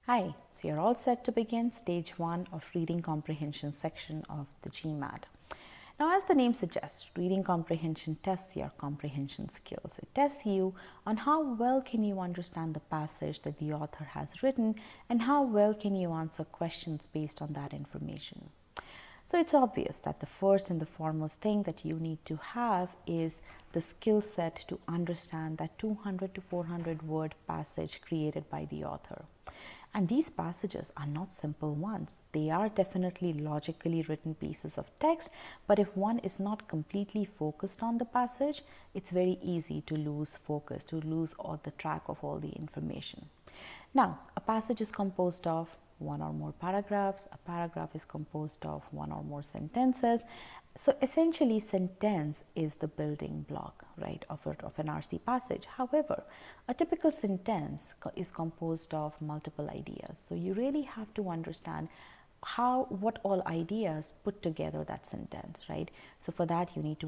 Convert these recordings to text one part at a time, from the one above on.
Hi, so you're all set to begin stage 1 of reading comprehension section of the GMAT. Now, as the name suggests, reading comprehension tests your comprehension skills. It tests you on how well can you understand the passage that the author has written and how well can you answer questions based on that information. So it's obvious that the first and the foremost thing that you need to have is the skill set to understand that 200 to 400 word passage created by the author. And these passages are not simple ones. They are definitely logically written pieces of text, but if one is not completely focused on the passage, it's very easy to lose focus, to lose all the track of all the information. Now, a passage is composed of one or more paragraphs. A paragraph is composed of one or more sentences. So essentially, sentence is the building block, right, of an RC passage. However, a typical sentence is composed of multiple ideas. So you really have to understand what all ideas put together that sentence, right? So for that you need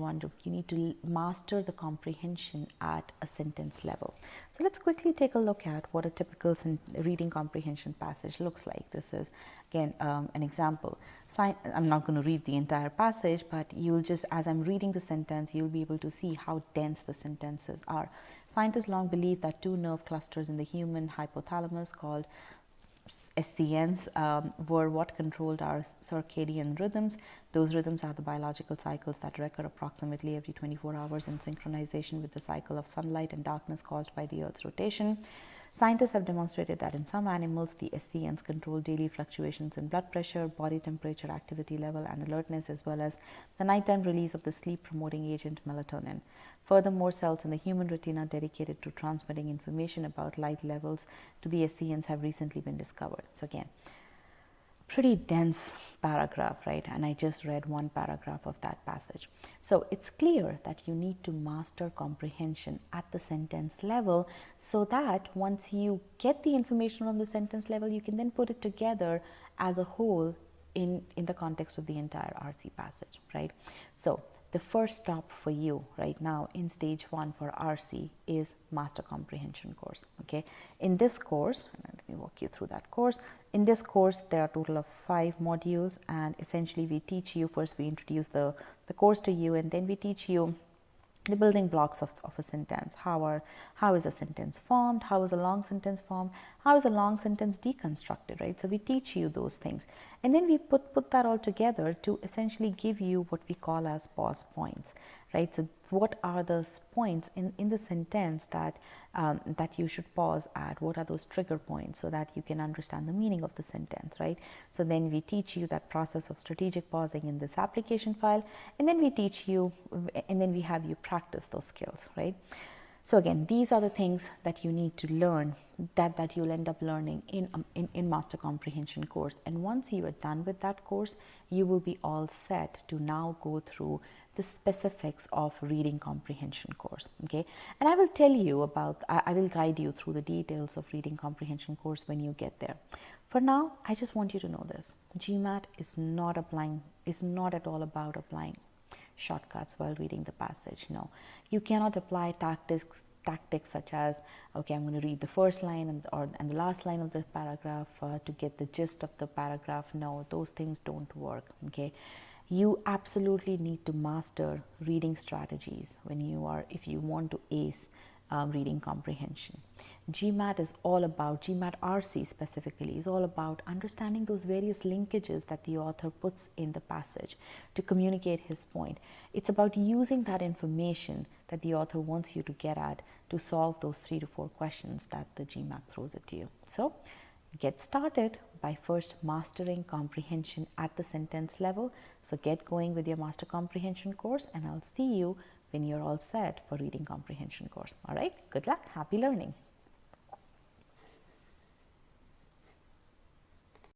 to master the comprehension at a sentence level. So let's quickly take a look at what a typical reading comprehension passage looks like. This is again an example. I'm not going to read the entire passage, but you'll just, as I'm reading the sentence, you'll be able to see how dense the sentences are. Scientists long believed that two nerve clusters in the human hypothalamus called SCNs were what controlled our circadian rhythms. Those rhythms are the biological cycles that recur approximately every 24 hours in synchronization with the cycle of sunlight and darkness caused by the Earth's rotation. Scientists have demonstrated that in some animals, the SCNs control daily fluctuations in blood pressure, body temperature, activity level, and alertness, as well as the nighttime release of the sleep-promoting agent melatonin. Furthermore, cells in the human retina dedicated to transmitting information about light levels to the SCNs have recently been discovered. So again, pretty dense paragraph, right? And I just read one paragraph of that passage. So it's clear that you need to master comprehension at the sentence level, so that once you get the information from the sentence level, you can then put it together as a whole in the context of the entire RC passage, right? So the first stop for you right now in stage 1 for RC is Master Comprehension course. Okay, in this course, let me walk you through that course. In this course, there are a total of 5 modules, and essentially we teach you, first we introduce the course to you, and then we teach you the building blocks of a sentence. How is a sentence formed? How is a long sentence formed? How is a long sentence deconstructed, right? So we teach you those things. And then we put that all together to essentially give you what we call as pause points, right? So what are those points in the sentence that you should pause at? What are those trigger points so that you can understand the meaning of the sentence, right? So then we teach you that process of strategic pausing in this application file, and then we teach you, and then we have you practice those skills, right? So again, these are the things that you need to learn, that you'll end up learning in Master Comprehension course. And once you are done with that course, you will be all set to now go through the specifics of reading comprehension course. Okay, and I will tell you about, I will guide you through the details of reading comprehension course when you get there. For now, I just want you to know this: GMAT is not at all about applying shortcuts while reading the passage. No, you cannot apply tactics such as, okay, I'm going to read the first line and the last line of the paragraph to get the gist of the paragraph. No, those things don't work. Okay, you absolutely need to master reading strategies if you want to ace reading comprehension. GMAT is all about, GMAT RC specifically, is all about understanding those various linkages that the author puts in the passage to communicate his point. It's about using that information that the author wants you to get at to solve those 3 to 4 questions that the GMAT throws at you. So get started by first mastering comprehension at the sentence level. So get going with your Master Comprehension course, and I'll see you when you're all set for reading comprehension course. All right, good luck, happy learning.